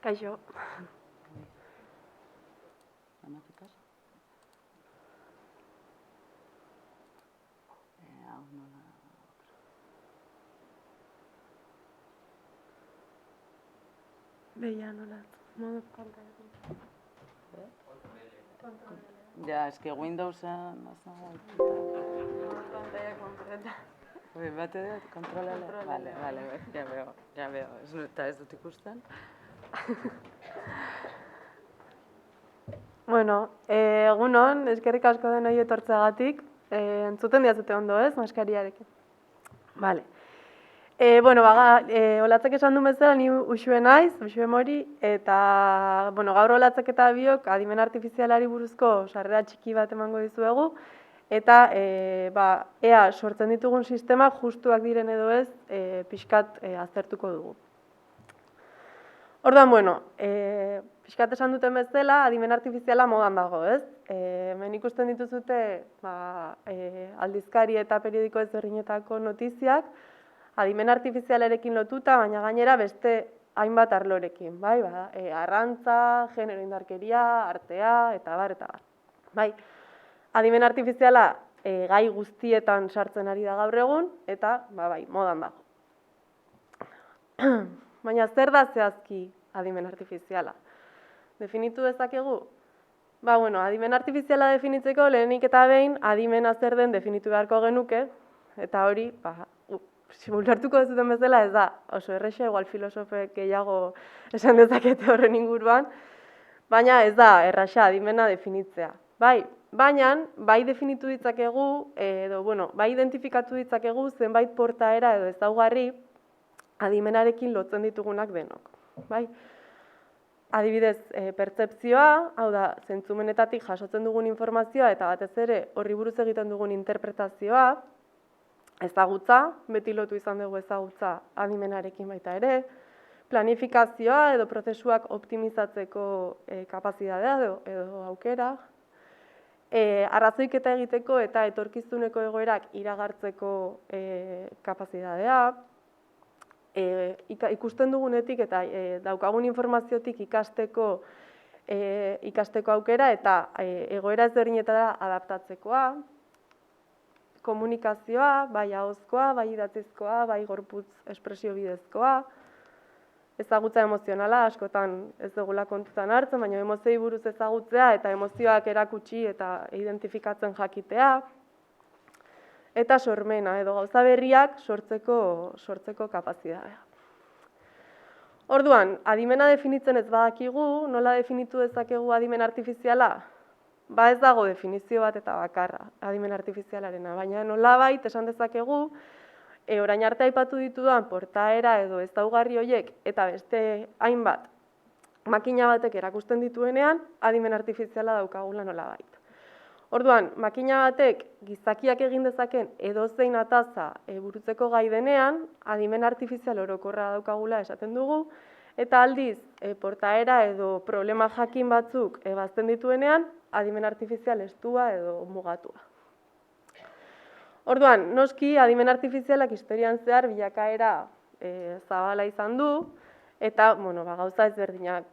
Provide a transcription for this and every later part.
Kaixo. Gramatikaz? Hau nola... Beia nola, modu pantalla. Ja, eske Windowsen... Modu pantalla completa. Bate dut, kontrolele? Vale, ja veo. Eta ez dut ikusten. Bueno, egunon, eskerrik asko denoi etortzeagatik. Entzuten diazute ondo, ez, maskariarekin. Vale. Bueno, Olatzek esan du bezala, ni Uxue naiz, Uxue Mori, eta, bueno, gaur Olatzek eta biok adimen artifizialari buruzko sarrera txiki bat emango dizuegu, eta, ea sortzen ditugun sistemak justuak diren edo ez, pixkat aztertuko dugu. Orduan, bueno, pixkat esan duten bezala, adimen artifiziala modan dago, ez? Hemen ikusten dituzute aldizkari eta periodiko ezberdinetako notiziak, adimen artifizialarekin lotuta, baina gainera beste hainbat arlorekin, bai? Arrantza, genero indarkeria, artea, eta bar. Bai, adimen artifiziala gai guztietan sartzen ari da gaur egun, eta, bai, modan dago. Baina zer da zehazki adimen artifiziala? Definitu dezakegu? Bueno, adimen artifiziala definitzeko lehenik eta behin adimena zer den definitu beharko genuke, eta hori, ulertuko dezuten bezala ez da, oso erresa, igual filosofek gehiago esan dezakete horren inguruan, baina ez da errasa adimena definitzea. Baina, bai definitu ditzakegu, bai identifikatu ditzakegu zenbait portaera edo ezaugarri adimenarekin lotzen ditugunak denok. Adibidez, pertzepzioa, hau da, zentzumenetatik jasotzen dugun informazioa eta batez ere horri buruz egiten dugun interpretazioa, ezagutza, beti lotu izan dugu ezagutza adimenarekin baita ere, planifikazioa edo prozesuak optimizatzeko kapazitatea edo aukera, arrazoiketa egiteko eta etorkizuneko egoerak iragartzeko kapazitatea, ikusten dugunetik eta daukagun informaziotik ikasteko aukera eta egoera ezberdinetara adaptatzekoa, komunikazioa, bai ahozkoa, bai idatzizkoa, bai gorputz espresio bidezkoa, ezagutza emozionala, askotan ez dugula kontutan hartzen, baina emozioi buruz ezagutzea eta emozioak erakutsi eta identifikatzen jakitea, eta sormena edo gauza berriak sortzeko kapazitatea. Orduan, adimena definitzen ez badakigu, nola definitu dezakegu adimen artifiziala? Ez dago definizio bat eta bakarra adimen artifizialarena, baina nolabait esan dezakegu, orain arte aipatu ditudan portaera edo ezaugarri horiek eta beste hainbat makina batek erakusten dituenean, adimen artifiziala daukagula nolabait. Orduan, makina batek gizakiak egin dezaken edozein ataza burutzeko gai denean, adimen artifizial orokorra daukagula esaten dugu, eta aldiz, portaera edo problema jakin batzuk ebazten dituenean, adimen artifizial estua edo mugatua. Orduan, noski, adimen artifizialak historian zehar bilakaera zabala izan du, eta gauza ezberdinak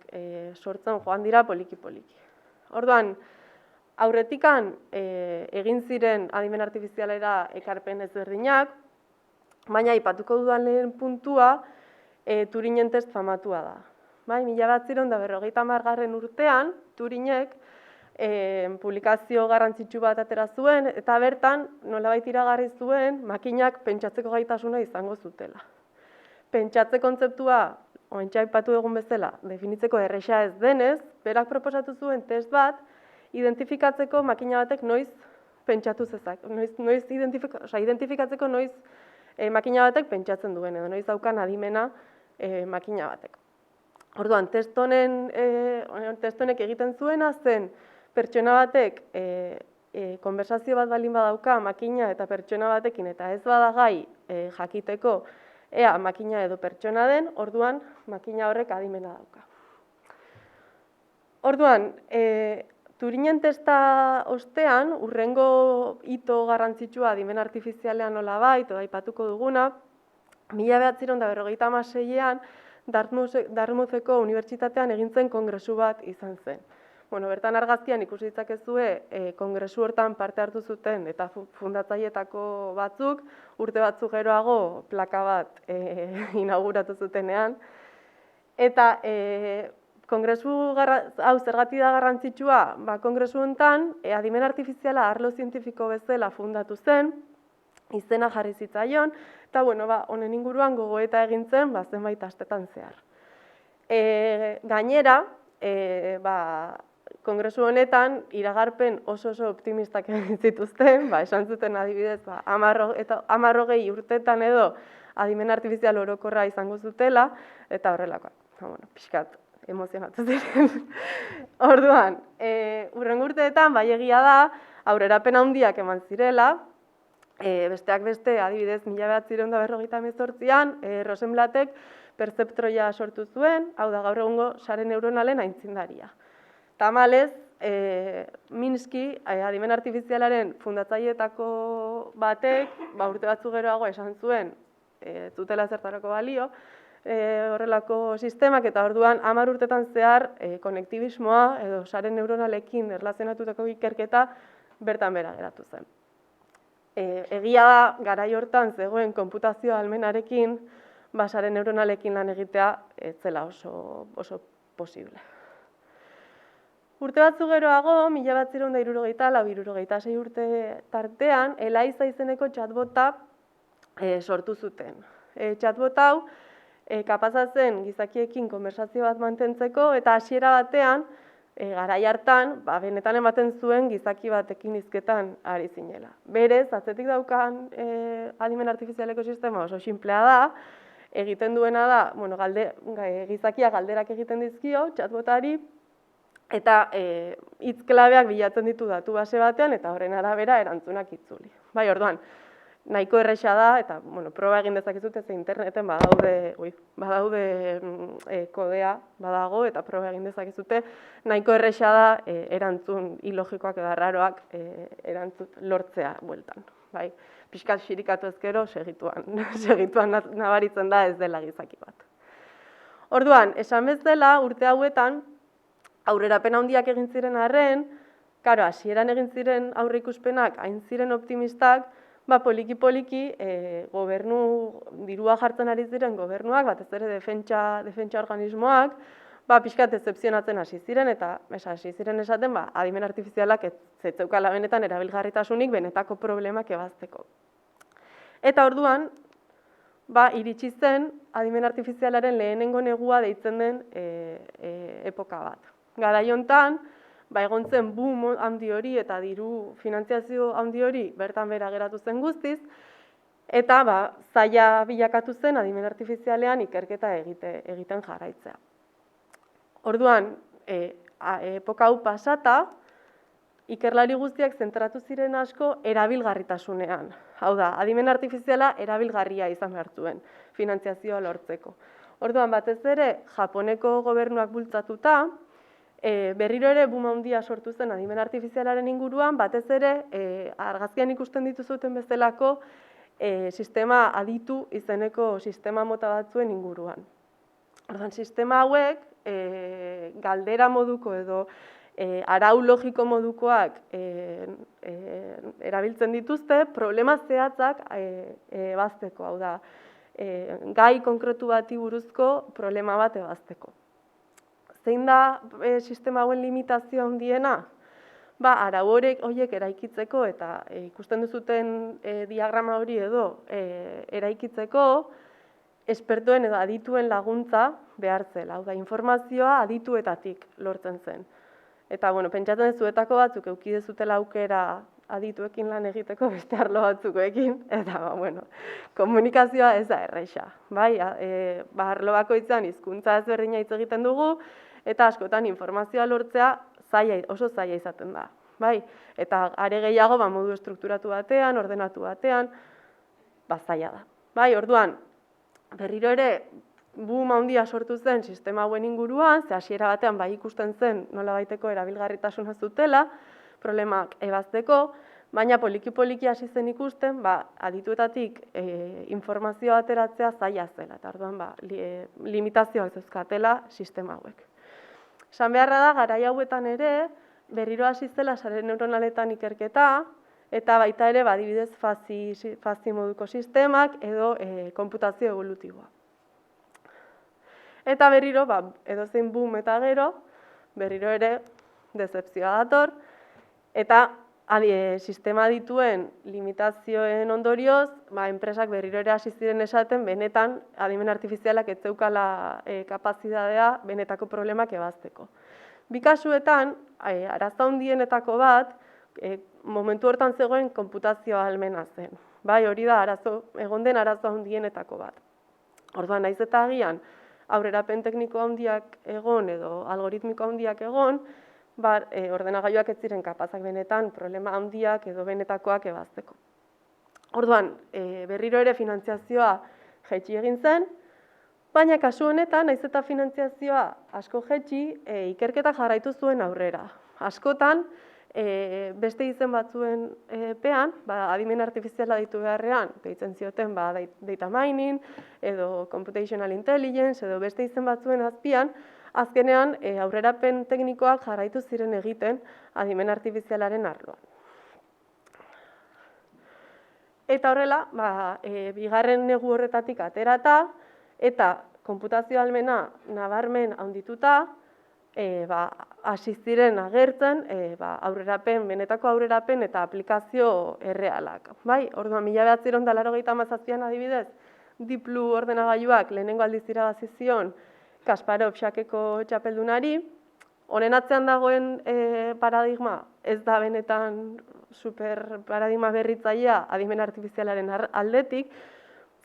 sortzen joan dira poliki-poliki. Orduan, aurretikan egin ziren adimen artifizialera ekarpen ezberdinak, baina aipatuko dudan lehen puntua Turinen test famatua da. 1950 urtean, Turinek publikazio garrantzitsu bat atera zuen, eta bertan nolabait iragarri zuen makinak pentsatzeko gaitasuna izango zutela. Pentsatze kontzeptua, oraintxe aipatu dugun bezala, definitzeko erresa ez denez, berak proposatu zuen test bat, identifikatzeko makina batek noiz pentsatu zezak, identifikatzeko noiz makina batek pentsatzen duen, edo noiz daukan adimena makina batek. Orduan, test honek egiten zuena zen pertsona batek konversazio bat baldin badauka makina eta pertsona batekin eta ez badagai jakiteko ea makina edo pertsona den, orduan makina horrek adimena dauka. Orduan, Turinen testa ostean, hurrengo hito garrantzitsua adimen artifizialean nolabait, aipatuko duguna, 1956an Dartmoutheko unibertsitatean egin zen kongresu bat izan zen. Bueno, bertan argazkian ikusi ditzakezue kongresu hortan parte hartu zuten eta fundatzaileetako batzuk urte batzuk geroago plaka bat inauguratu zutenean. Eta kongresu hau zergatik da garrantzitsua, kongresu honetan adimen artifiziala arlo zientifiko bezala fundatu zen, izena jarri zitzaion, eta honen inguruan gogoeta egin zen zenbait astetan zehar. Gainera, kongresu honetan iragarpen oso optimistak egin zituzten, esan zuten adibidez, 10-20 urtetan edo adimen artifizial orokorra izango zutela, eta horrelakoak. Pixkat emozionatu ziren. Orduan, hurrengo urteetan, egia da, aurrerapen handiak eman zirela, besteak beste, adibidez, 1958an, Rosenblattek perzeptroia sortu zuen, hau da gaur egungo sare neuronalen aitzindaria. Tamalez, Minsky, adimen artifizialaren fundatzaileetako batek, urte batzu geroago esan zuen, zutela zertarako balio, horrelako sistemak, eta orduan 10 urtetan zehar konektibismoa edo sare neuronalekin erlazionatutako ikerketa bertan bera geratu zen. Egia da, garai hortan zegoen konputazio ahalmenarekin, sare neuronalekin lan egitea ez zela oso posible. Urte batzu geroago, 1974-76 urte tartean, Eliza izeneko chatbota sortu zuten. Chatbot hau kapaza zen gizakiekin konversazio bat mantentzeko, eta hasiera batean, garai hartan, benetan ematen zuen gizaki batekin hizketan ari zinela. Berez, atzetik daukan adimen artifizialeko sistema oso sinplea da, egiten duena da, gizakia galderak egiten dizkio, chatbotari, eta hitz klabeak bilatzen ditu datu base batean, eta horren arabera erantzunak itzuli. Orduan, nahiko erresa da, eta proba egin dezakezute ze interneten badaude kodea badago, eta proba egin dezakezute nahiko erresa da erantzun ilogikoak edo arraroak lortzea bueltan. Pixkat xirikatu ezkero segituan nabaritzen da ez dela gizaki bat. Orduan, esan bezala urte hauetan, aurrerapen handiak egin ziren arren, hasieran egin ziren aurreikuspenak hain ziren optimistak, poliki-poliki dirua jartzen ari ziren gobernuak, batez ere defentsa organismoak, pixkat dezepzionatzen hasi ziren, eta hasi ziren esaten, adimen artifizialak ez zeukala benetan erabilgarritasunik benetako problemak ebazteko. Eta orduan, iritsi zen adimen artifizialaren lehenengo negua deitzen den epoka bat. Garai hontan, egon zen boom handi hori eta diru finantziazio handi hori bertan bera geratu zen guztiz, eta zaila bilakatu zen adimen artifizialean ikerketa egiten jarraitzea. Orduan, epoka hau pasata, ikerlari guztiak zentratu ziren asko erabilgarritasunean. Hau da, adimen artifiziala erabilgarria izan behar zuen, finantziazioa lortzeko. Orduan, batez ere, Japoneko gobernuak bultzatuta, berriro ere boom handia sortu zen adimen artifizialaren inguruan, batez ere, argazkian ikusten dituzuten bezalako sistema aditu izeneko sistema mota batzuen inguruan. Orduan, sistema hauek galdera moduko edo arau logiko modukoak erabiltzen dituzte, problema zehatzak ebazteko, hau da, gai konkretu bati buruzko problema bat ebazteko. Zein da sistema hauen limitazio handiena? Arau horiek eraikitzeko eta ikusten duzuten diagrama hori edo eraikitzeko espertoen edo adituen laguntza behar zela. Hau da, informazioa adituetatik lortzen zen. Eta, pentsatzen zuetako batzuk eduki dezutela aukera adituekin lan egiteko beste arlo batzukoekin, eta, komunikazioa ez da erresa. Arlo bakoitzean hizkuntza ezberdina hitz egiten dugu, eta askotan informazioa lortzea oso zaila izaten da. Eta are gehiago modu estrukturatu batean, ordenatu batean, zaila da. Orduan, berriro ere, boom handia sortu zen sistema hauen inguruan, ze hasiera batean ikusten zen nolabaiteko erabilgarritasuna zutela, problemak ebazteko, Baina poliki-poliki hasi zen ikusten, adituetatik informazioa ateratzea zaila zela, eta orduan limitazioak zeuzkatela sistema hauek. Esan beharra da, garai hauetan ere, berriro hasi zela sare neuronaletan ikerketa, eta baita ere, adibidez, fazi moduko sistemak edo konputazio evolutiboa. Eta berriro, edozein boom eta gero, berriro ere, dezepzioa dator, eta sistema dituen limitazioen ondorioz, enpresak berriro ere hasi ziren esaten, benetan, adimen artifizialak ez zeukala kapazitatea benetako problemak ebazteko. Bi kasuetan, arazo handienetako bat, momentu hortan zegoen konputazio ahalmena zen. Hori da egon den arazo handienetako bat. Orduan, naiz eta agian, aurrerapen tekniko handiak egon edo algoritmiko handiak egon, ordenagailuak ez ziren kapazak benetan problema handiak edo benetakoak ebazteko. Orduan, berriro ere finantziazioa jaitsi egin zen, baina kasu honetan, naiz eta finantziazioa asko jaitsi, ikerketa jarraitu zuen aurrera. Askotan, beste izen batzuen pean, adimen artifiziala ditu beharrean, deitzen zioten data mining, edo computational intelligence, edo beste izen batzuen azpian, azkenean aurrerapen teknikoak jarraitu ziren egiten adimen artifizialaren arloan. Eta horrela, bigarren negu horretatik aterata, eta konputazio ahalmena nabarmen handituta, hasi ziren agertzen benetako aurrerapen eta aplikazio errealak. Orduan, 1987an adibidez, Deep Blue ordenagailuak lehenengo aldiz irabazi zion Kasparov xakeko txapeldunari. Honen atzean dagoen paradigma ez da benetan super paradigma berritzailea adimen artifizialaren aldetik,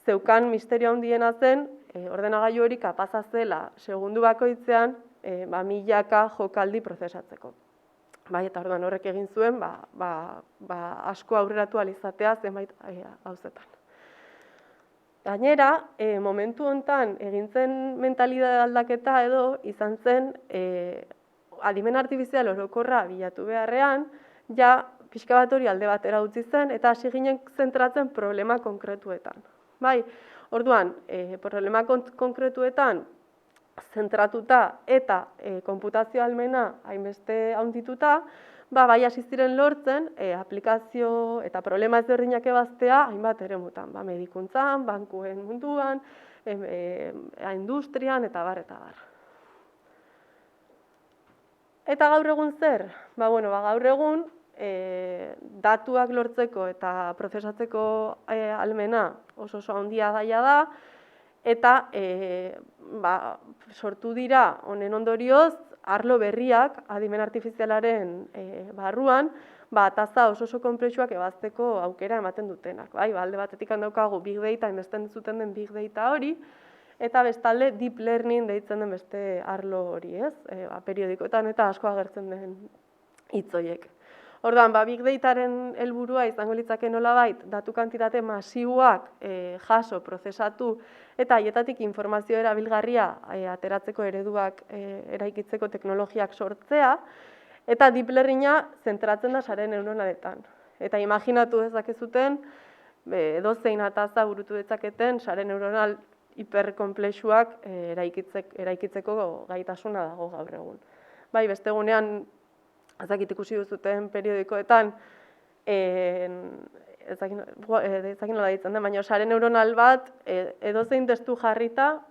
zeukan misterio handiena zen ordenagailu hori kapaza zela segundu bakoitzean milaka jokaldi prozesatzeko. Eta orduan horrek egin zuen asko aurreratu ahal izatea zenbait gauzetan. Gainera, momentu hontan egin zen mentalidade aldaketa edo izan zen adimen artifizial orokorra bilatu beharrean, ja pixka bat hori alde batera utzi zen eta hasi ginen zentratzen problema konkretuetan. Orduan, problema konkretuetan zentratuta eta konputazio ahalmena hainbeste handituta, hasi ziren lortzen aplikazio eta problema ezberdinak ebaztea hainbat eremutan, medikuntzan, bankuen munduan, industrian eta bar. Eta gaur egun zer? Gaur egun datuak lortzeko eta prozesatzeko ahalmena oso handia daia da, eta sortu dira honen ondorioz arlo berriak adimen artifizialaren barruan, taza oso konplexuak ebazteko aukera ematen dutenak. Alde batetik daukagu big data, hainbesten zuten den big data hori, eta bestalde deep learning deitzen den beste arlo hori, periodikoetan eta asko agertzen den hitz horiek. Orduan, big dataren helburua izango litzake nolabait, datu kantitate masiboak jaso, prozesatu, eta haietatik informazio erabilgarria ateratzeko ereduak eraikitzeko teknologiak sortzea, eta deep learninga zentratzen da sare neuronaletan. Eta imaginatu dezakezuten, edozein ataza burutu dezaketen sare neuronal hiperkonplexuak eraikitzeko gaitasuna dago gaur egun. Beste egunean, ezakit ikusi duzuten periodikoetan, ezakin nola ditzen den, baina sare neuronal bat edozein testu jarrita,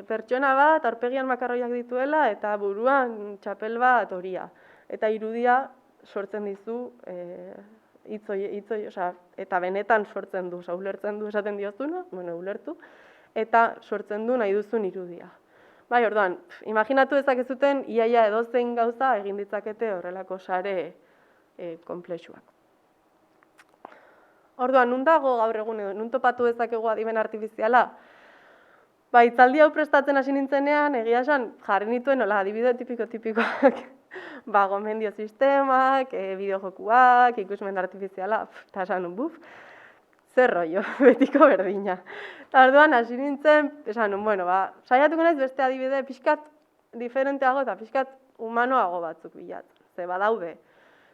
pertsona bat aurpegian makarroiak dituela eta buruan txapel bat horia. Eta irudia sortzen dizu eta benetan sortzen du, ulertzen du esaten diozuna, ulertu, eta sortzen du nahi duzun irudia. Orduan, imaginatu dezakezuten iaia edozein gauza egin ditzakete horrelako sare konplexuak. Orduan, nun dago gaur egun edo, nun topatu dezakegu adimen artifiziala? Hitzaldi hau prestatzen hasi nintzenean, egia esan, jarri nituen adibide tipikoak, gomendio sistemak, bideojokuak, ikusmen artifiziala, eta esan, zer rollo, betiko berdina. Orduan, hasi nintzen, esan, saiatuko naiz beste adibide pixkat diferenteago eta pixkat humanoago batzuk bilatzen. Ze badaude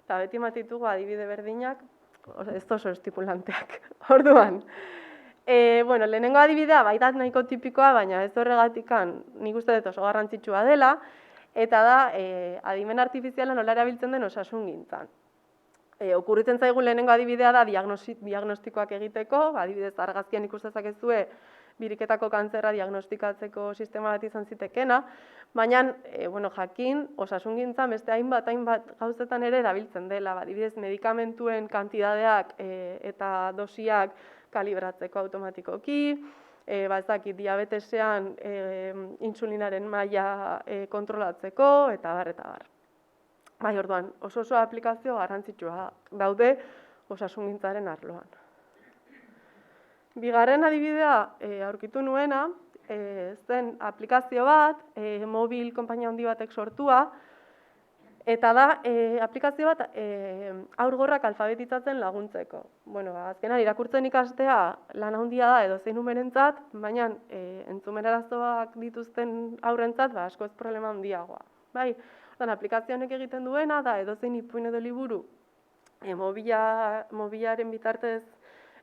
eta beti matitugu adibide berdinak, ez oso estimulanteak. Orduan, bueno, lehenengo adibidea baita nahiko tipikoa, baina ez horregatikan nik uste dut oso garrantzitsua dela, eta da adimen artifiziala nola erabiltzen den osasungintzan. Okurritzen zaigu lehenengo adibidea da diagnostikoak egiteko, adibidez argazkian ikus dezakezue biriketako kantzerra diagnostikatzeko sistema bat izan zitekena, baina bueno, jakin osasungintzan beste hainbat gauzetan ere erabiltzen dela, adibidez medikamentuen kantitateak eta dosiak kalibratzeko automatikoki, diabetesean intsulinaren maila kontrolatzeko, eta bar. Bai, orduan, oso aplikazio garrantzitsua daude osasungintzaren arloan. Bigarren adibidea aurkitu nuena, zen aplikazio bat, mobil konpainia handi batek sortua, eta da aplikazio bat haurgorrak alfabetizatzen laguntzeko. Bueno, azkenan irakurtzen ikastea lan handia da edozein umerentzat, baina entzumen arazoak dituzten haurrentzat askoz problema handiagoa. Bai, aplikazio honek egiten duena da edozein ipuin edo liburu mobilaren bitartez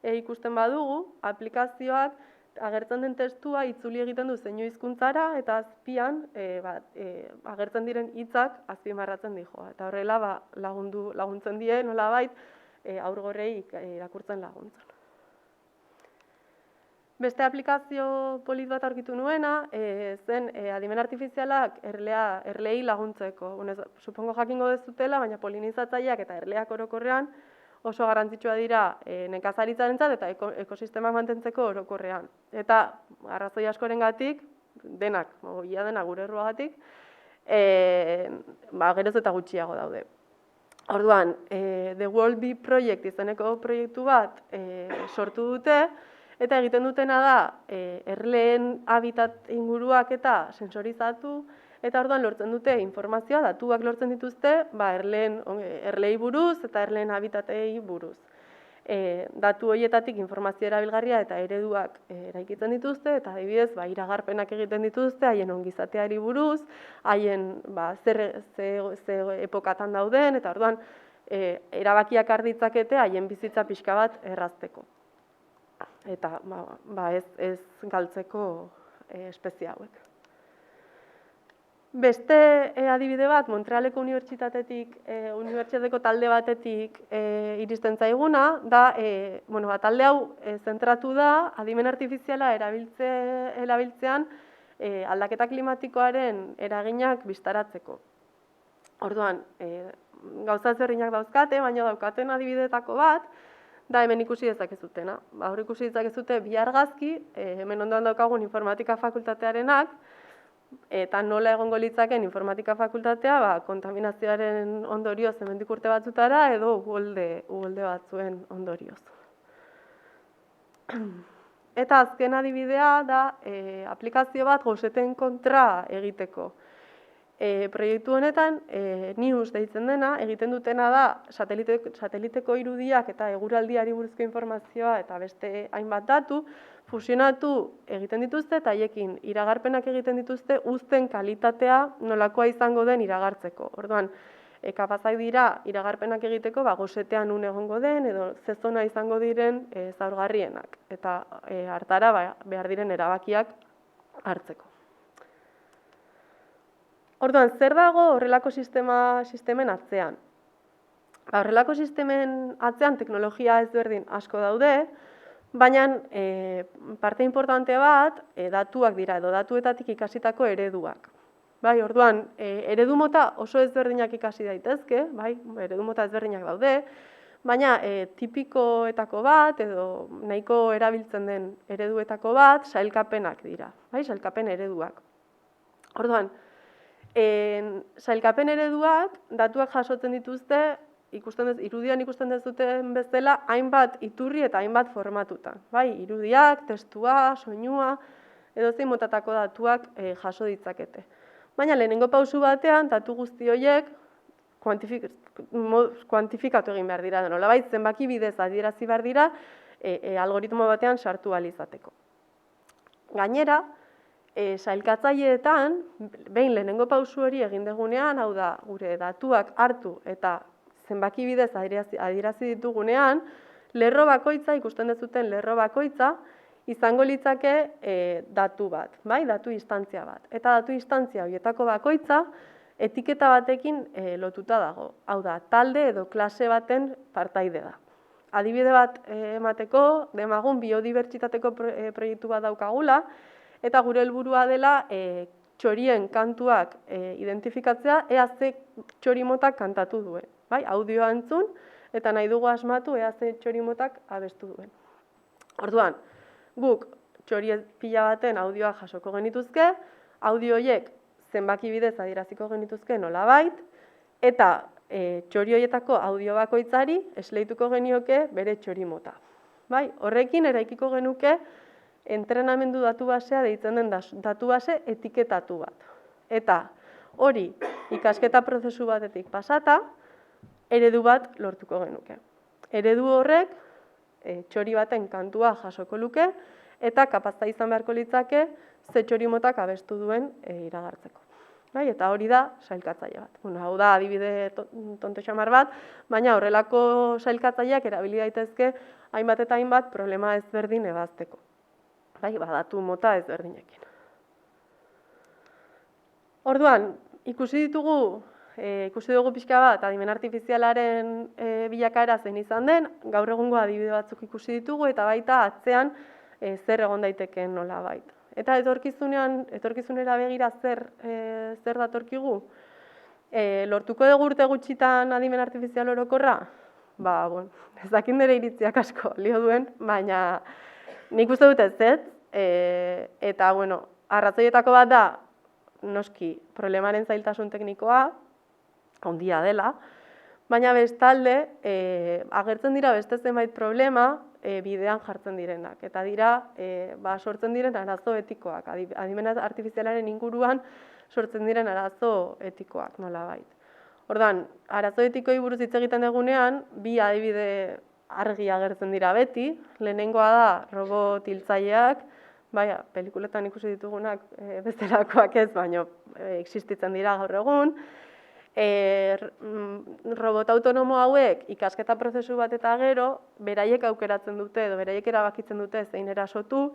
ikusten badugu, aplikazioak agertzen den testua itzuli egiten du zeinu hizkuntzara eta azpian agertzen diren hitzak azpimarratzen dijoa. Eta horrela laguntzen die nolabait haurgorrei irakurtzen laguntzen. Beste aplikazio polit bat aurkitu nuena, zen adimen artifizialak erleei laguntzeko. Supongo jakingo dezutela, baina polinizatzaileak eta erleak orokorrean oso garrantzitsua dira nekazaritzarentzat eta ekosistemak mantentzeko orokorrean. Eta arrazoi askorengatik, denak gure erruagatik, geroz eta gutxiago daude. Orduan, The World Bee Project izeneko proiektu bat sortu dute, eta egiten dutena da erleen habitat inguruak eta sensorizatu, eta orduan lortzen dute informazioa, datuak lortzen dituzte erlei buruz eta erleen habitatei buruz. Datu horietatik informazio erabilgarria eta ereduak eraikitzen dituzte, eta adibidez iragarpenak egiten dituzte haien ongizateari buruz, haien ze epokatan dauden, eta orduan erabakiak har ditzakete haien bizitza pixka bat errazteko. Eta ez galtzeko espezie hauek. Beste adibide bat, Montrealeko unibertsitateko talde batetik iristen zaiguna, da, talde hau zentratu da adimen artifiziala erabiltzean aldaketa klimatikoaren eraginak bistaratzeko. Orduan, gauza ezberdinak dauzkate, baina daukaten adibideetako bat, da hemen ikusi dezakezutena. Hor ikusi dezakezute bi argazki, hemen ondoan daukagun informatika fakultatearenak, eta nola egongo litzaken informatika fakultatea kontaminazioaren ondorioz hemendik urte batzutara edo uholde batzuen ondorioz. Eta azken adibidea da aplikazio bat goseten kontra egiteko. Proiektu honetan, NIUS deitzen dena, egiten dutena da sateliteko irudiak eta eguraldiari buruzko informazioa eta beste hainbat datu fusionatu egiten dituzte eta haiekin iragarpenak egiten dituzte uzten kalitatea nolakoa izango den iragartzeko. Orduan, kapazak dira iragarpenak egiteko gosetean un egongo den edo zezona izango diren zaurgarrienak eta hartara behar diren erabakiak hartzeko. Orduan, zer dago horrelako sistemen atzean? Horrelako sistemen atzean teknologia ezberdin asko daude, baina parte importante bat datuak dira edo datuetatik ikasitako ereduak. Orduan, eredu mota oso ezberdinak ikasi daitezke, eredu mota ezberdinak daude, baina tipikoetako bat edo nahiko erabiltzen den ereduetako bat sailkapenak dira, sailkapen ereduak. Orduan, sailkapen ereduak datuak jasotzen dituzte, irudian ikusten dezuten bezala, hainbat iturri eta hainbat formatutan. Irudiak, testua, soinua, edozein motatako datuak jaso ditzakete. Baina lehenengo pausu batean, datu guzti horiek kuantifikatu egin behar dira. Nolabait zenbaki bidez adierazi behar dira algoritmo batean sartu ahal izateko. Gainera, sailkatzaileetan, behin lehenengo pausu hori egin degunean, hau da, gure datuak hartu eta zenbaki bidez adierazi ditugunean, lerro bakoitza, ikusten dezuten lerro bakoitza, izango litzake datu bat, bai? Datu instantzia bat. Eta datu instantzia horietako bakoitza, etiketa batekin lotuta dago. Hau da, talde edo klase baten partaide da. Adibide bat emateko, demagun biodibertsitateko proiektu bat daukagula, eta gure helburua dela txorien kantuak identifikatzea, ea ze txorimotak kantatu duen. Bai? Audioa entzun, eta nahi dugu asmatu ea ze txorimotak abestu duen. Orduan, guk txori pila baten audioa jasoko genituzke, audio horiek zenbaki bidez adieraziko genituzke nolabait, eta txori horietako audio bakoitzari esleituko genioke bere txorimota. Bai? Horrekin eraikiko genuke entrenamendu datu basea deitzen den datu base etiketatu bat. Eta hori ikasketa prozesu batetik pasata, eredu bat lortuko genuke. Eredu horrek txori baten kantua jasoko luke eta kapazta izan beharko litzake ze txorimotak abestu duen iragartzeko. Bai, eta hori da sailkatzaile bat. Bueno, hau da adibide tonto xamar bat, baina horrelako sailkatzaileak erabili daitezke hainbat eta hainbat problema ezberdin ebazteko. Bai, datu mota ezberdinekin. Orduan, ikusi dugu pixka bat adimen artifizialaren bilakaera zein izan den, gaur egungo adibide batzuk ikusi ditugu eta baita atzean zer egon daitekeen nolabait. Eta etorkizunera begira zer datorkigu? Lortuko dugu urte gutxitan adimen artifizial orokorra? Bueno, ez dakit nire iritziak asko lio duen, baina nik uste dut ez, eta, bueno, arrazoietako bat da, noski, problemaren zailtasun teknikoa, handia dela, baina bestalde, agertzen dira beste zenbait problema bidean jartzen direnak. Eta dira, sortzen diren arazo etikoak, adimen artifizialaren inguruan sortzen diren arazo etikoak, nolabait. Orduan, arazo etikoei buruz hitz egiten dugunean, bi adibide argi agertzen dira beti. Lehenengoa da robot hiltzaileak, pelikuletan ikusi ditugunak bestelakoak ez, baina existitzen dira gaur egun. Robot autonomo hauek ikasketa prozesu bat eta gero, beraiek aukeratzen dute edo beraiek erabakitzen dute zein erasotu,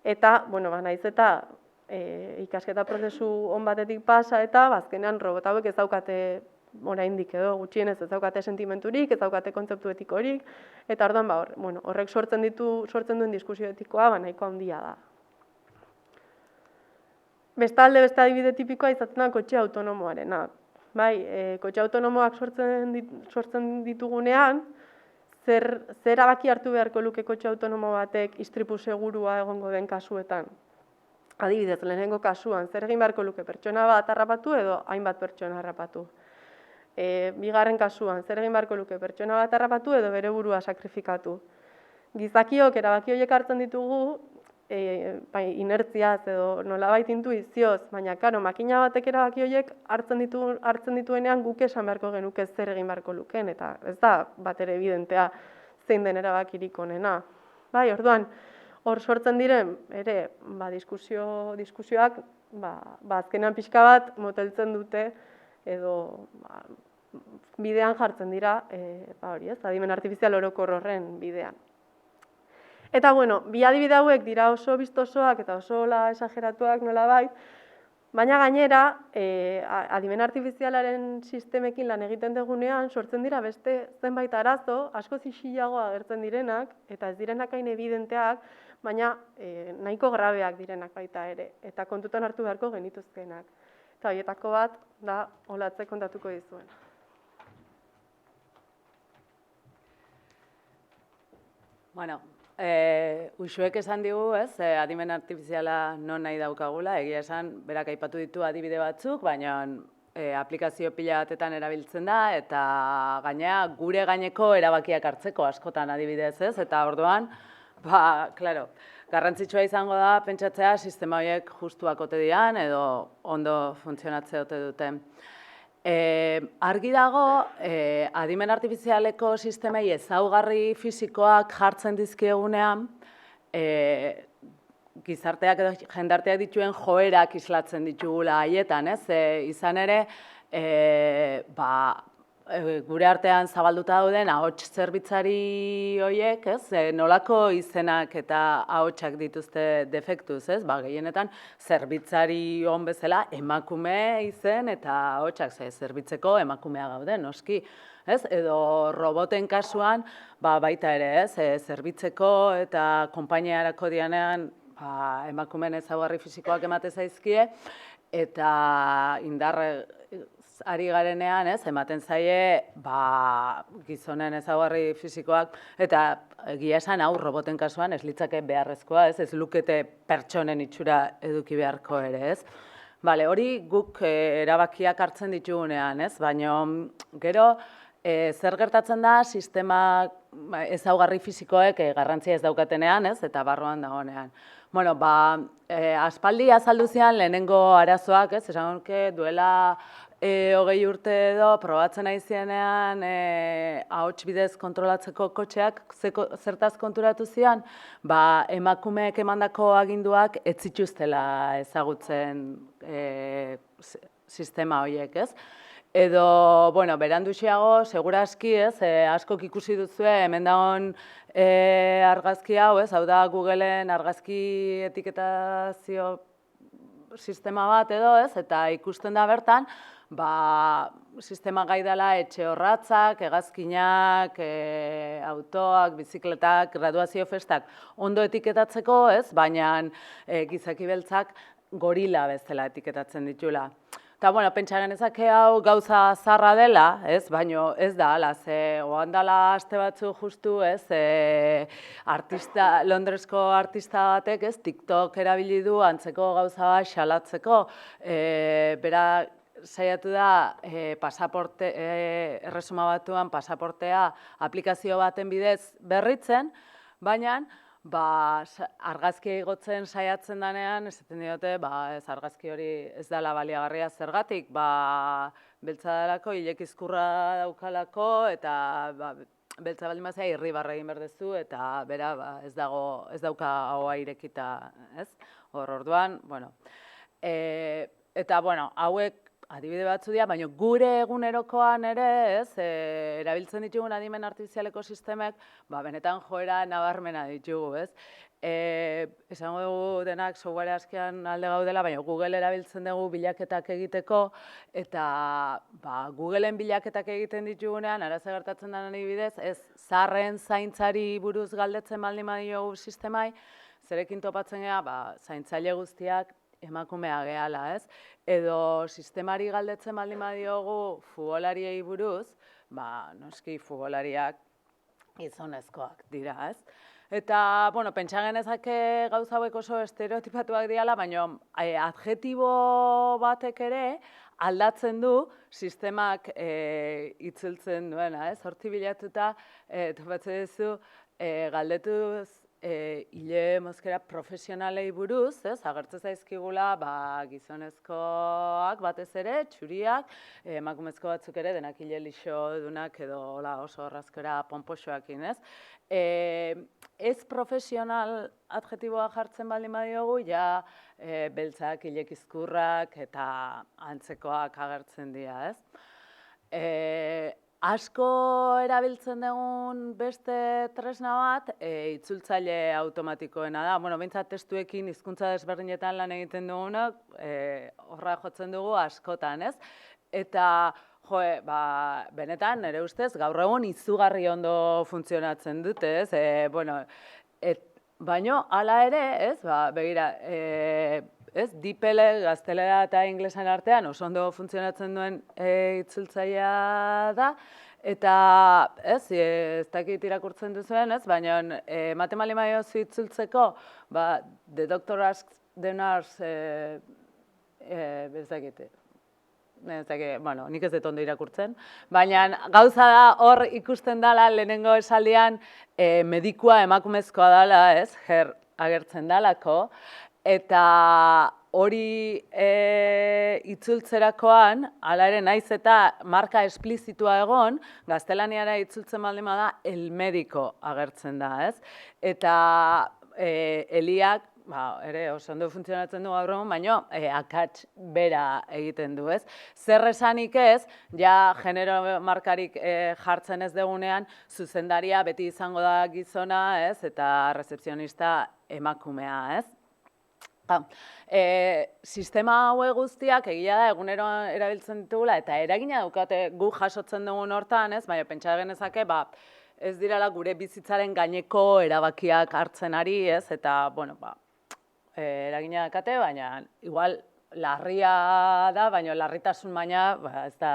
eta, naiz eta ikasketa prozesu on batetik pasa eta azkenean robot hauek ez daukate oraindik edo gutxienez ez daukate sentimenturik, ez daukate kontzeptu etikorik, eta orduan horrek sortzen duen diskusio etikoa nahiko handia da. Bestalde, beste adibide tipikoa izaten da kotxe autonomoarena. Kotxe autonomoak sortzen ditugunean, zer erabaki hartu beharko luke kotxe autonomo batek istripu segurua egongo den kasuetan. Adibidez, lehenengo kasuan, zer egin beharko luke pertsona bat harrapatu edo hainbat pertsona harrapatu. Bigarren kasuan, zer egin beharko luke pertsona bat harrapatu edo bere burua sakrifikatu. Gizakiok erabaki horiek hartzen ditugu, inertziaz edo nolabait intuizioz, baina makina batek erabaki horiek hartzen dituenean guk esan beharko genuke zer egin beharko lukeen, eta ez da bat ere evidentea zein den erabakirik onena. Orduan, hor sortzen diren ere diskusioak azkenean pixka bat moteltzen dute edo bidean jartzen dira adimen artifizial orokor horren bidean. Eta, bi adibide hauek dira oso bistosoak eta oso esageratuak nolabait, baina gainera, adimen artifizialaren sistemekin lan egiten dugunean, sortzen dira beste zenbait arazo, asko zixilago agertzen direnak, eta ez direnak hain evidenteak, baina nahiko grabeak direnak baita ere, eta kontutan hartu beharko genituzkenak. Eta horietako bat da Olatze kontatuko dizuena. Uxuek esan digu, adimen artifiziala non nahi daukagula, egia esan, berak aipatu ditu adibide batzuk, baina aplikazio pila batetan erabiltzen da, eta gainea gure gaineko erabakiak hartzeko askotan adibidez ez, eta orduan, garrantzitsua izango da pentsatzea sistema horiek justuak ote dian edo ondo funtzionatzea ote duten. Argi dago, adimen artifizialeko sistemei ezaugarri fisikoak jartzen dizkiegunean, gizarteak edo jendarteak dituen joerak islatzen ditugula haietan, ez? Izan ere, gure artean zabalduta dauden ahots zerbitzari horiek, ez? Nolako izenak eta ahotsak dituzte defektuz, ez? Gehienetan zerbitzari on bezala emakume izen eta ahotsak zerbitzeko emakumea gaude, noski, ez? Edo roboten kasuan, baita ere, ez? Zerbitzeko eta konpainiarako dianean emakumeen ezaugarri fisikoak emate zaizkie eta ari garenean, ez, ematen zaie, gizonen ezaugarri fisikoak, eta egia esan hau roboten kasuan ez litzake beharrezkoa, ez lukete pertsonen itxura eduki beharko ere, ez. Hori guk erabakiak hartzen ditugunean, ez, baina gero zer gertatzen da sistema ezaugarri fisikoek garrantzia ez daukatenean, ez, eta barruan dagoenean. Aspaldi azaldu zian lehenengo arazoak, ez, esan duela 20 urte edo probatzen ari zienean ahots bidez kontrolatzeko kotxeak zertaz konturatu zian, emakumeek emandako aginduak ez zituztela ezagutzen sistema horiek, ez? Edo, beranduxeago, seguraski, ez, askok ikusi duzue, hemen dagoen argazki hau, ez, hau da Googleen argazki etiketazio sistema bat edo, ez, eta ikusten da bertan, sistema gai dela etxe horratzak, hegazkinak, autoak, bizikletak, graduazio festak ondo etiketatzeko, ez, baina gizaki beltzak gorila bezala etiketatzen ditula. Eta, pentsa genezake hau gauza zarra dela, ez, baina ez da, oan dela aste batzu justu, ez, Londresko artista batek, ez, TikTok erabili du antzeko gauza bat xalatzeko, bera saiatu da erresuma batuan pasaportea aplikazio baten bidez berritzen, baina argazkia igotzen saiatzen denean, esaten diote, ez argazki hori ez dela baliagarria zergatik, beltza delako, ilekizkurra daukalako, eta beltza baldin bazea irribarre egin berdezu, eta bera ez dauka ahoa irekita, ez? Orduan, eta, hauek adibide batzu dira, baina gure egunerokoan ere, ez, erabiltzen ditugun adimen artifizialeko sistemek, benetan joera nabarmena ditugu, ez. Esango dugu denak software askean alde gaudela, baina Google erabiltzen dugu bilaketak egiteko, eta Googleen bilaketak egiten ditugunean, arazo gertatzen den adibidez, ez zaharren zaintzari buruz galdetzen baldin badiogu sistemai, zerekin topatzen gara, zaintzaile guztiak emakumea gehala, ez? Edo sistemari galdetzen baldin badiogu futbolariei buruz, noski futbolariak gizonezkoak dira, ez? Eta, pentsa genezake gauza hauek oso estereotipatuak diala, baina adjetibo batek ere aldatzen du sistemak itzultzen duena, ez? Hortzi bilatuta, topatzen duzu, galdetuz hile mozkera profesionalei buruz, ez, agertzen zaizkigula gizonezkoak batez ere, txuriak, emakumezko batzuk ere, denak hile lixo dunak edo oso orrazkera pomposoakin, ez. Ez profesional adjetiboa jartzen baldin badiogu, beltzak, hilekizkurrak eta antzekoak agertzen dira, ez. Asko erabiltzen dugun beste tresna bat, itzultzaile automatikoena da. Behintzat testuekin hizkuntza desberdinetan lan egiten dugunok, horra jotzen dugu askotan, ez? Eta, benetan, nire ustez, gaur egun izugarri ondo funtzionatzen dute, ez? Baina, hala ere, ez? Begira, ez, DeepL gaztelera eta inglesan artean oso ondo funtzionatzen duen itzultzailea da, eta ez dakit irakurtzen duzuen, ez, baina ematen baldin badiozu itzultzeko, The Doctor Asks the Nurse, ez dakit, nik ez dut ondo irakurtzen, baina gauza da hor ikusten dela lehenengo esaldian medikua emakumezkoa dela, ez, agertzen dalako, eta hori itzultzerakoan, hala ere naiz eta marka esplizitua egon, gaztelaniara itzultzen baldin bada el médico agertzen da, ez? Eta Eliak ere oso ondo funtzionatzen du gaur egun, baina akats bera egiten du, ez? Zer esanik ez, ja genero markarik jartzen ez dugunean, zuzendaria beti izango da gizona, ez? Eta rezepzionista emakumea, ez? Sistema haue guztiak egia da egunero erabiltzen ditugula eta eragina daukate gu jasotzen dugun hortan, ez? Baina pentsa genezake, ez dirala gure bizitzaren gaineko erabakiak hartzen ari, ez? Eta, bueno, eragina daukate, baina igual larria da, baina larritasun baina, ez da.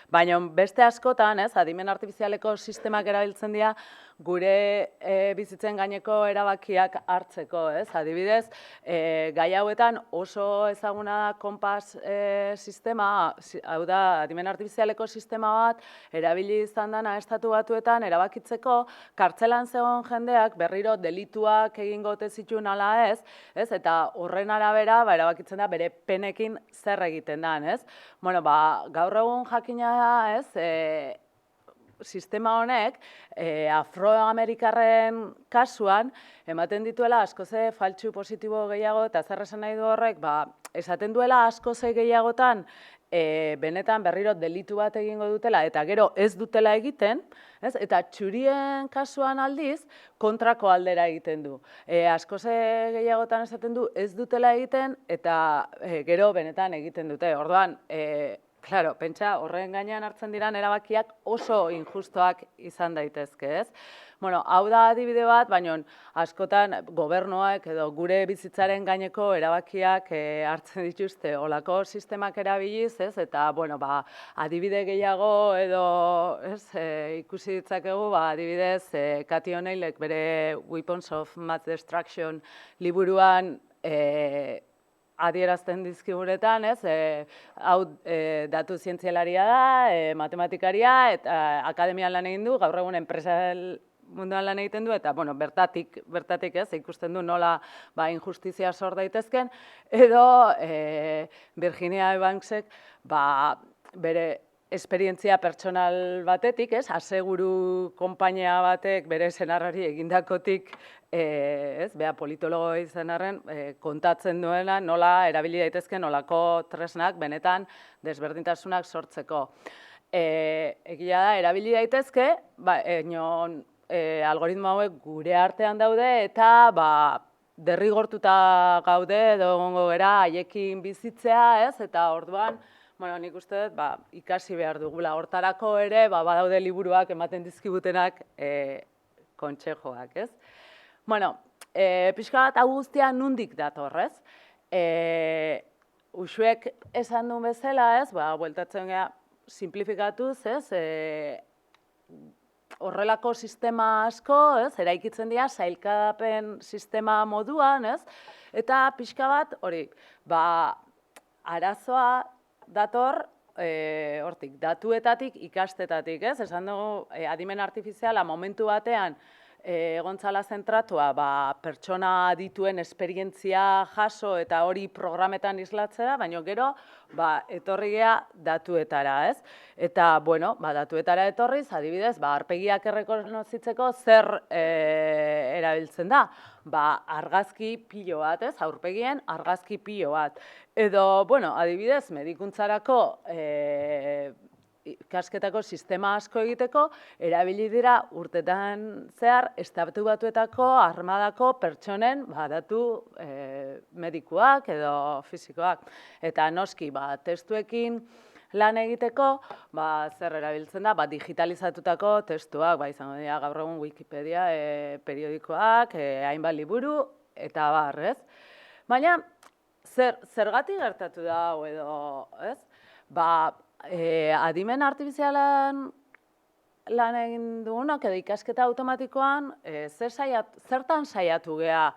Baina beste askotan, ez? Adimen artifizialeko sistemak erabiltzen dira gure bizitzen gaineko erabakiak hartzeko, ez? Adibidez, gai hauetan oso ezaguna da konpas sistema, hau da, adimen artifizialeko sistema bat, erabili izan dana Estatu Batuetan erabakitzeko, kartzelan zegoen jendeak berriro delituak egingo ote zituen ala ez? Eta horren arabera erabakitzen da bere penekin zer egiten den, ez? Bueno, gaur egun jakina da, ez? Sistema honek, afroamerikarren kasuan, ematen dituela askoze faltsu positibo gehiago, eta zer esan nahi du horrek, esaten duela askoze gehiagotan, benetan berriro delitu bat egingo dutela, eta gero ez dutela egiten, eta txurien kasuan aldiz, kontrako aldera egiten du. Askoze gehiagotan esaten du ez dutela egiten, eta gero benetan egiten dute. Orduan, claro, pentsa, horren gainean hartzen diran erabakiak oso injustoak izan daitezke, ez? Bueno, hau da adibide bat, baina askotan gobernuak edo gure bizitzaren gaineko erabakiak hartzen dituzte olako sistemak erabiliz, ez? Eta, bueno, adibide gehiago edo ikusi ditzakegu, adibidez, Cathy O'Neillek bere Weapons of Mass Destruction liburuan adierazten dizkiguretan, ez? Hau datu zientzialaria da, matematikaria, eta akademian lan egin du, gaur egun enpresal munduan lan egiten du, eta, bueno, bertatik ez, ikusten du nola injustizia sor daitezken, edo Virginia Evansek bere esperientzia pertsonal batetik, ez, aseguru konpainia batek bere senarrari egindakotik, bea politologo izan arren, kontatzen duena nola erabili daitezken nolako tresnak benetan desberdintasunak sortzeko. Egia da, erabili daitezke, algoritmo hauek gure artean daude eta derrigortuta gaude edo egongo gera haiekin bizitzea, ez, eta orduan, bueno, nik uste dut, ikasi behar dugula. Hortarako ere, badaude liburuak ematen dizkigutenak kontsejoak, ez? Bueno, pixka bat hau guztia nundik datorrez. Uxuek esan duen bezala, ez? Bueltatzen gara simplifikatuz, ez? Horrelako sistema asko, ez? Eraikitzen dira sailkapen sistema moduan, ez? Eta pixka bat, hori, arazoa dator, hortik, datuetatik, ikastetatik, ez? Esan dugu, adimen artifiziala momentu batean egontzala zentratua, pertsona dituen esperientzia jaso eta hori programetan islatzea, baina gero, etorri gea datuetara, ez? Eta, bueno, datuetara etorriz, adibidez, arpegiak errekonozitzeko zer erabiltzen da? Argazki pilo bat, ez? Aurpegien argazki pilo bat. Edo, bueno, adibidez, medikuntzarako ikasketako sistema asko egiteko, erabili dira urtetan zehar Estatu Batuetako armadako pertsonen datu medikuak edo fisikoak. Eta noski, testuekin lan egiteko, zer erabiltzen da, digitalizatutako testuak, izango dira gaur egun Wikipedia, periodikoak, hainbat liburu, eta ez? Baina, zergatik gertatu da, edo, ez? Adimen artifizialan lan egin dugunak edo ikasketa automatikoan zertan saiatu geha?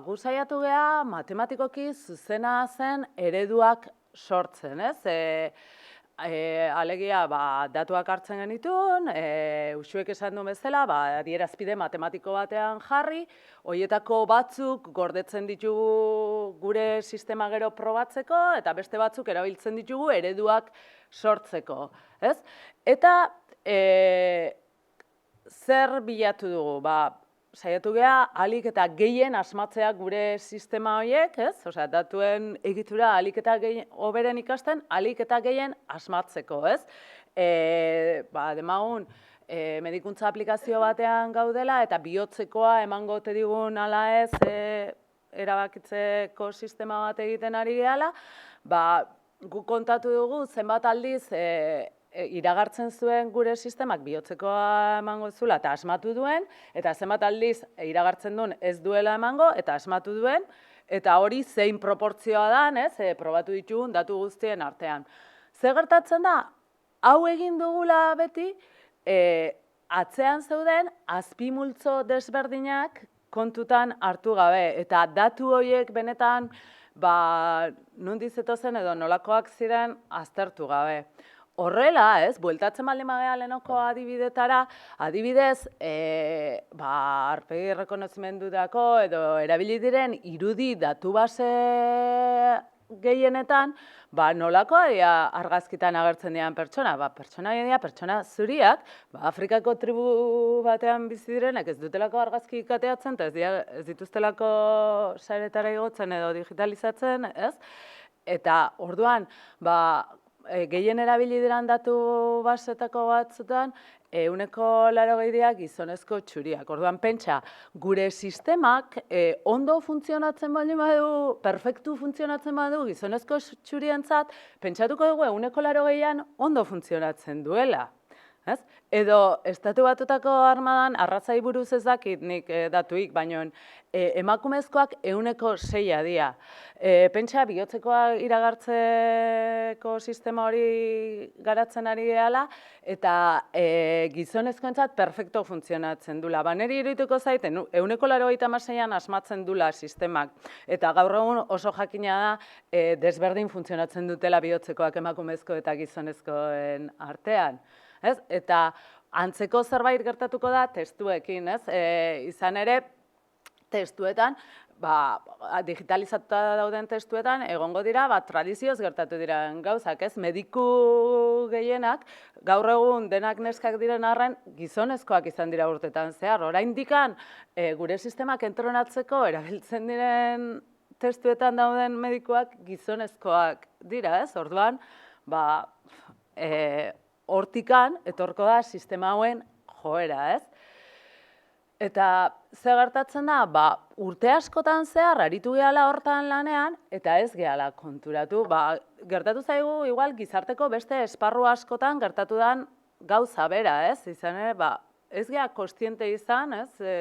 Gu saiatu geha matematikoki zuzena zen ereduak sortzen, ez? Alegia, datuak hartzen genituen, Uxuek esan duen bezala, adierazpide matematiko batean jarri, horietako batzuk gordetzen ditugu gure sistema gero probatzeko, eta beste batzuk erabiltzen ditugu ereduak sortzeko, ez? Eta zer bilatu dugu? saiatu geha ahalik eta gehien asmatzea gure sistema horiek, ez? Osea, datuen egitura ahalik eta hoberen ikasten, ahalik eta gehien asmatzeko, ez? Demagun, medikuntza aplikazio batean gaudela eta bihotzekoa emango ote digun ala ez erabakitzeko sistema bat egiten ari gehala, guk kontatu dugu zenbat aldiz iragartzen zuen gure sistemak bihotzekoa emango zuela eta asmatu duen, eta zenbat aldiz iragartzen duen ez duela emango eta asmatu duen, eta hori zein proportzioa da, probatu ditugun datu guztien artean. Zer gertatzen da? Hau egin dugula beti, atzean zeuden azpimultzo desberdinak kontutan hartu gabe, eta datu horiek benetan nondik zetozen edo nolakoak ziren aztertu gabe. Horrela, bueltatzen baldin bagea lehenoko adibidetara, adibidez, aurpegi errekonozimendurako edo erabili diren irudi datu base gehienetan, nolakoa dira argazkitan agertzen diren pertsona? Pertsona zuriak, Afrikako tribu batean bizi direnek ez dutelako argazki kateatzen, eta ez dituztelako saretara igotzen edo digitalizatzen, ez? Eta orduan, gehien erabili diren datu basetako batzutan, 80% gizonezko txuriak. Orduan, pentsa, gure sistemak ondo funtzionatzen baldin badu, perfektu funtzionatzen badu gizonezko txurientzat, pentsatuko dugu 80%an ondo funtzionatzen duela. Edo, Estatu Batutako armadan, arrazai buruz ez dakit nik datuik, baino emakumezkoak 6% dira. Pentsa, bihotzekoa iragartzeko sistema hori garatzen ari gehala, eta gizonezkoentzat perfekto funtzionatzen dula. Neri irudituko zaiten, 96%an asmatzen dula sistemak, eta gaur egun oso jakina da desberdin funtzionatzen dutela bihotzekoak emakumezko eta gizonezkoen artean. Eta antzeko zerbait gertatuko da testuekin, izan ere testuetan, digitalizatuta dauden testuetan, egongo dira, tradizioz gertatu diren gauzak, mediku gehienak, gaur egun denak neskak diren arren, gizonezkoak izan dira urtetan zehar. Oraindikan gure sistemak entrenatzeko erabiltzen diren testuetan dauden medikuak gizonezkoak dira, orduan, hortikan etorko da sistema hauen joera, Eta ze gertatzen da, urte askotan zehar aritu gehala hortan lanean, eta ez gehala konturatu. Gertatu zaigu, igual, gizarteko beste esparru askotan gertatu den gauza bera, izan ere, ez geha kostiente izan,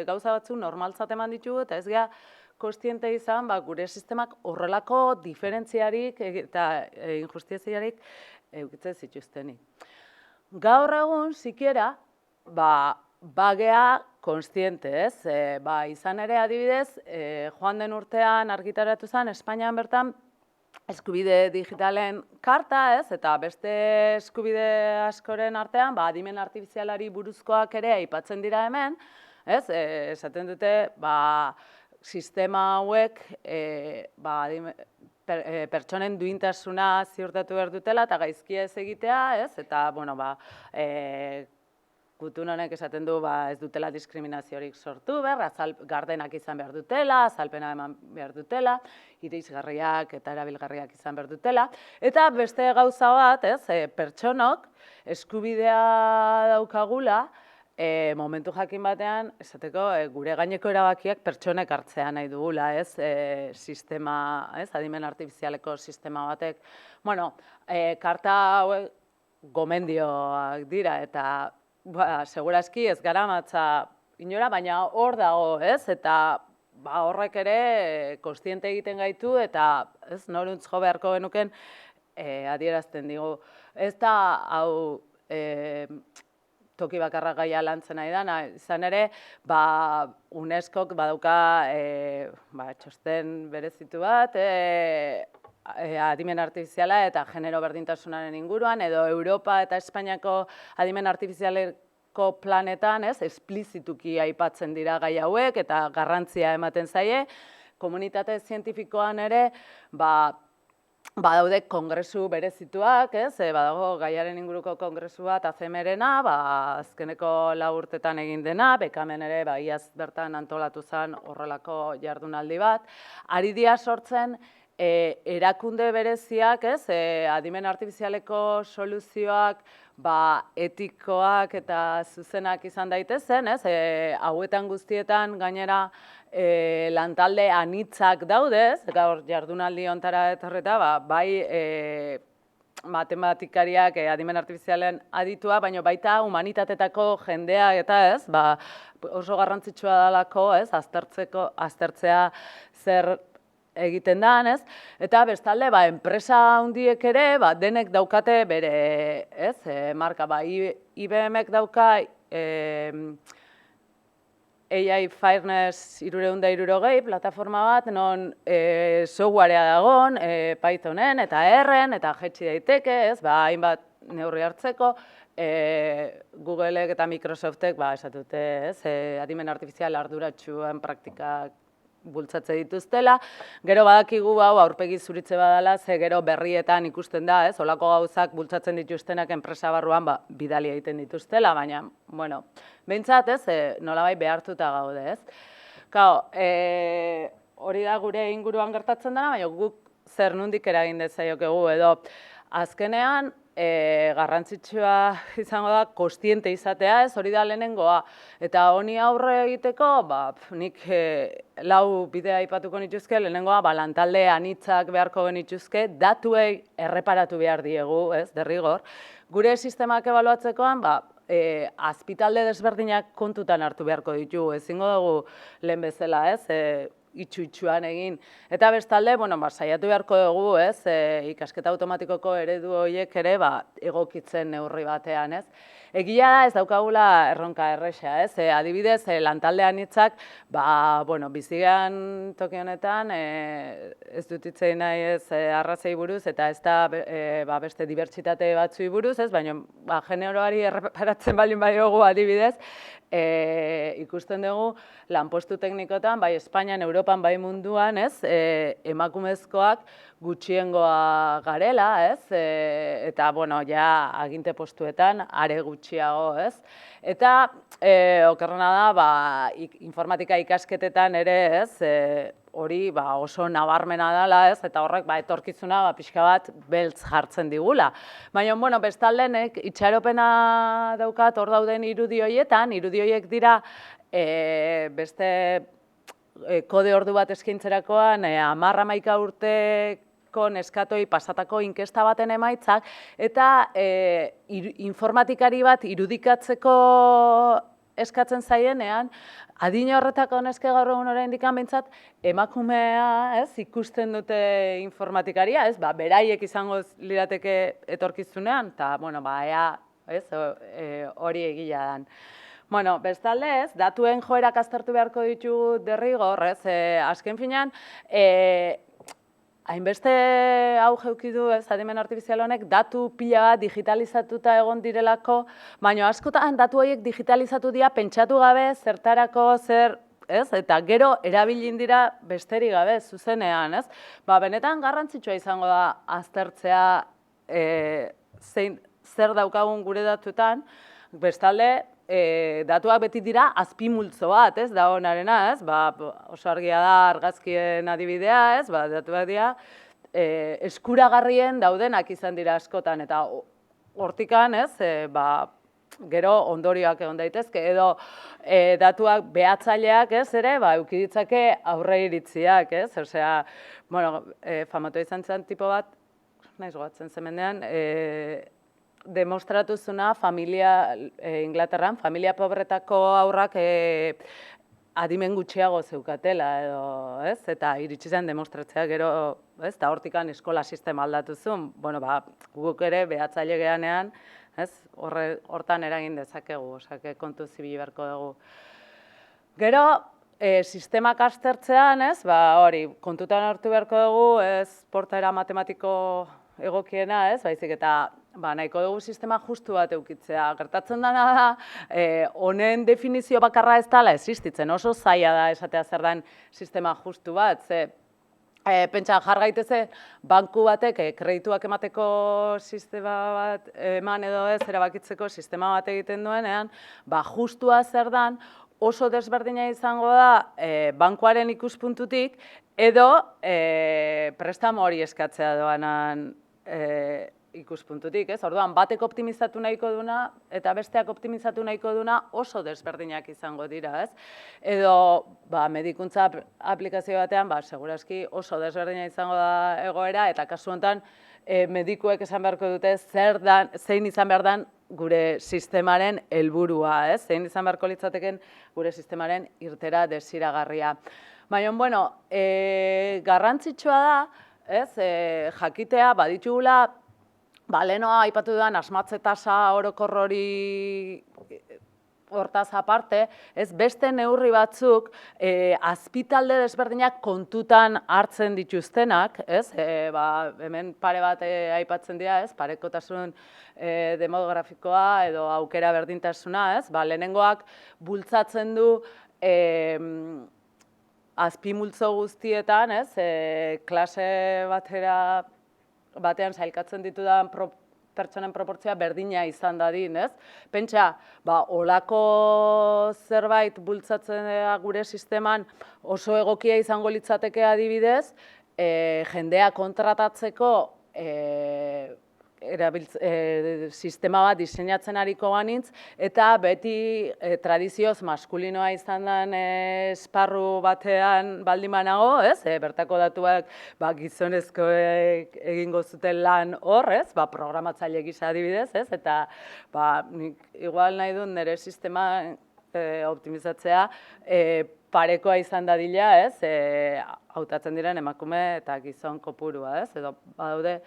gauza batzu normaltzat eman ditugu, eta ez geha kostiente izan, gure sistemak horrelako diferentziarik eta injustiziarik eukitzen zituztenik. Gaur egun, sikiera, bagea konstiente, izan ere adibidez, joan den urtean argitaratu zen, Espainian bertan, eskubide digitalen karta, eta beste eskubide askoren artean, adimen artifizialari buruzkoak ere aipatzen dira hemen, esaten dute, sistema hauek, pertsonen duintasuna ziurtatu behar dutela eta gaizkia ez egitea, eta, gutun honek esaten du ez dutela diskriminaziorik sortu behar, gardenak izan behar dutela, azalpena eman behar dutela, irisgarriak eta erabilgarriak izan behar dutela, eta beste gauza bat, pertsonok eskubidea daukagula, momentu jakin batean, esateko, gure gaineko erabakiak pertsonek hartzea nahi dugula, sistema, adimen artifizialeko sistema batek. Karta hauek gomendioak dira, eta segurazki ez gara matza inora, baina hor dago, eta horrek ere kostiente egiten gaitu, eta noruntz jo beharko genuken adierazten digu. Ez da, hau, toki bakarra gaia lantzen nahi dana, izan ere, UNESCOk badauka txosten berezitu bat, adimen artifiziala eta genero berdintasunaren inguruan, edo Europa eta Espainiako adimen artifizialeko planetan, esplizituki aipatzen dira gai hauek, eta garrantzia ematen zaie, komunitate zientifikoan ere, badaude kongresu berezituak, badago gaiaren inguruko kongresu bat ACMRena, azkeneko 4 urtetan egin dena, bekamen ere iaz bertan antolatu zen horrelako jardunaldi bat. Ari dira sortzen erakunde bereziak, adimen artifizialeko soluzioak etikoak eta zuzenak izan daitezen, hauetan guztietan gainera lantalde anitzak daudez, gaur jardunaldi hontara etorreta, bai matematikariak adimen artifizialen aditua, baina baita humanitatetako jendea eta oso garrantzitsua dalako, aztertzea zer egiten da, eta bestalde, enpresa handiek ere, denek daukate bere, marka, IBMek dauka AI Fairness 360 plataforma bat, non softwarea dagoen, Pythonen eta R-en, eta jetxi daiteke, hainbat neurri hartzeko, Googleek eta Microsoftek, esatute, adimen artifizial arduratsuan praktikak bultzatze dituztela. Gero badakigu aurpegi zuritze badala, ze gero berrietan ikusten da, olako gauzak bultzatzen dituztenak enpresa barruan bidali egiten dituztela, baina, bueno, behintzat, nolabait behartuta gaude, hori da gure inguruan gertatzen dena, baina guk zer nundik eragin dezaiokegu edo azkenean garrantzitsua izango da kostiente izatea, hori da lehenengoa. Eta honi aurre egiteko, nik 4 bidea aipatuko nituzke, lehenengoa lantalde anitzak beharko genituzke, datuei erreparatu behar diegu, derrigor. Gure sistemak ebaluatzekoan, azpitalde desberdinak kontutan hartu beharko ditugu, ezingo dugu lehen bezala, itxu-itxuan egin. Eta bestalde, saiatu beharko dugu, ikasketa automatikoko eredu horiek ere egokitzen neurri batean, Egia da ez daukagula erronka erresa, adibidez, lantalde anitzak, bizigean toki honetan, ez dut hitz egin nahi arrazei buruz, eta ez da beste dibertsitate batzui buruz, baina generoari erreparatzen baldin badiogu adibidez, ikusten dugu lanpostu teknikotan, bai Espainian, Europan, bai munduan, emakumezkoak gutxiengoa garela, eta, ja, aginte postuetan, are gutxiago, Eta, okerrena da, informatika ikasketetan ere, hori oso nabarmena dela, eta horrek etorkizuna pixka bat beltz jartzen digula. Baina, bestaldenek, itxaropena daukat hor dauden irudi horietan, irudi horiek dira beste kode ordu bat eskaintzerakoan 10-11 urteko neskatoi pasatako inkesta baten emaitzak, eta informatikari bat irudikatzeko eskatzen zaienean, adin horretako neske gaur egun oraindik behintzat emakumea ikusten dute informatikaria, beraiek izango lirateke etorkizunean, eta hori egia dan. Bestalde datuen joerak aztertu beharko ditu derrigor, azken finean, hainbeste hau jeuki du adimen artifizial honek datu pila bat digitalizatuta egon direlako, baina askotan datu horiek digitalizatu dira pentsatu gabe zertarako zer, eta gero erabilin dira besterik gabe zuzenean, benetan garrantzitsua izango da aztertzea zer daukagun gure datuetan, bestalde datuak beti dira azpimultzo bat, da honarena, oso argia da argazkien adibidea, datuak dira eskuragarrien daudenak izan dira askotan, eta hortikan, gero ondorioak egon daitezke, edo datuak behatzaileak ere, eduki ditzake aurre iritziak, osea, famatu izan zen tipo bat, naiz gogatzen zemendean, demostratu zuna Inglaterran, familia pobretako aurrak adimen gutxiago zeukatela edo, eta iritsi zen demostratzea gero, eta hortikan eskola sistema aldatu zuen, guk ere behatzaile geanean, hortan eragin dezakegu, osake kontu zibili beharko dugu. Gero, sistemak aztertzean, hori, kontutan hartu beharko dugu, portaera matematiko egokiena, baizik eta nahiko dugu sistema justu bat eukitzea. Gertatzen dena da, honen definizio bakarra ez dela existitzen, oso zaila da esatea zer den sistema justu bat, Pentsa, jar gaiteze, banku batek kredituak emateko sistema bat eman edo ez, erabakitzeko sistema bat egiten duenean, justua zer dan, oso desberdina izango da bankuaren ikuspuntutik, edo prestamo hori eskatzea doanan ikuspuntutik, ez? Orduan, batek optimizatu nahiko duna eta besteak optimizatu nahiko duna oso desberdinak izango dira, ez? Edo, medikuntza aplikazio batean, segurazki oso desberdina izango da egoera, eta kasu honetan, medikuek esan beharko dute zein izan behar dan gure sistemaren helburua, ez? Zein izan beharko litzateken gure sistemaren irtera desiragarria. Baina, bueno, garrantzitsua da, ez? Jakitea, baditugula, lehenoa aipatu dudan asmatze tasa orokor hori hortaz aparte, ez beste neurri batzuk azpitalde desberdinak kontutan hartzen dituztenak, ez? Hemen pare bat aipatzen dira, ez? Parekotasun demografikoa edo aukera berdintasuna, ez? Lehenengoak bultzatzen du azpimultzo guztietan, ez? Klase batean sailkatzen ditudan pertsonen proportzioa berdina izan dadin, ez? Pentsa, olako zerbait bultzatzen gure sisteman oso egokia izango litzateke adibidez, jendea kontratatzeko sistema bat diseinatzen ariko banintz, eta beti tradizioz maskulinoa izan den esparru batean baldin banago, ez? Bertako datuak gizonezkoek egingo zuten lan hor, ez? Programatzaile gisa adibidez, ez? Eta nik igual nahi dut nire sistema optimizatzea parekoa izan dadila, ez? Hautatzen diren emakume eta gizon kopurua, ez? Edo badaude.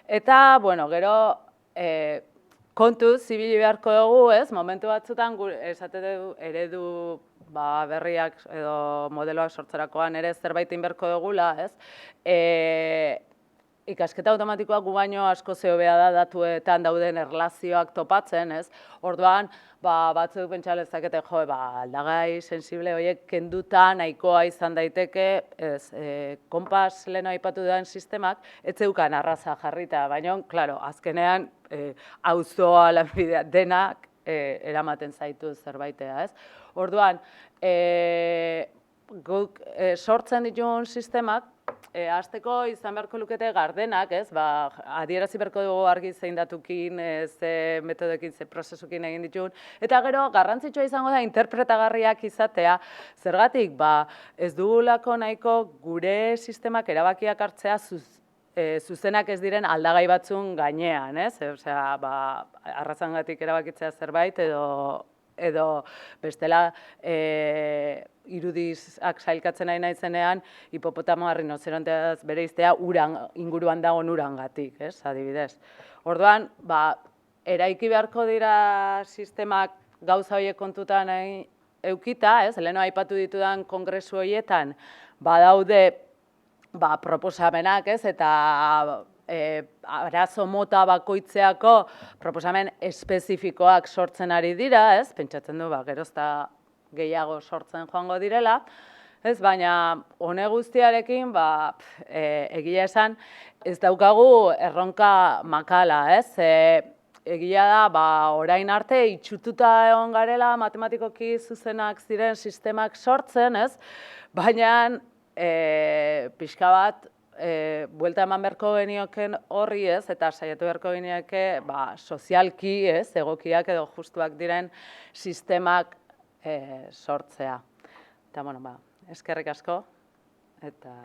Eta, bueno, gero kontuz zibili beharko dugu, ez? Momentu batzutan esate du eredu berriak edo modeloak sortzerakoan ere zerbait inberko dugula, ez? Ikasketa automatikoak gu baino asko hobea da datuetan dauden erlazioak topatzen, ez? Orduan, batzuk pentsa lezakete, aldagai sensible horiek kenduta nahikoa izan daiteke, ez, konpas leheno aipatu duen sistemak, ez zeukan arraza jarrita, baina, klaro, azkenean, auzoa, lanbidea, denak eramaten zaitu zerbaitea, ez? Orduan, guk sortzen ditugun sistemak, hasteko izan beharko lukete gardenak, ez? Adierazi beharko dugu argi zein datukin, ze metodekin, ze prozesukin egin ditugun. Eta gero, garrantzitsua izango da interpretagarriak izatea. Zergatik, ez dugulako nahiko gure sistemak erabakiak hartzea zuzenak ez diren aldagai batzun gainean, ez? Osea, arrazangatik erabakitzea zerbait edo bestela irudizak sailkatzen nahi naizenean hipopotamo rinozeronteaz bereiztea inguruan dagoen urangatik, ez, adibidez. Orduan, eraiki beharko dira sistemak gauza horiek kontutan eukita, ez, leheno aipatu ditudan kongresu horietan, badaude proposamenak, ez, eta arazo mota bakoitzeako proposamen espezifikoak sortzen ari dira, ez, pentsatzen du, gerozta gehiago sortzen joango direla, ez, baina hone guztiarekin, egia esan, ez daukagu erronka makala, ez, egia da, orain arte itxututa egon garela matematikoki zuzenak ziren sistemak sortzen, ez, baina pixka bat, buelta eman beharko genioken horri, ez, eta saiatu beharko genioke sozialki, ez, egokiak edo justuak diren sistemak sortzea. Eta, bueno, eskerrik asko, eta...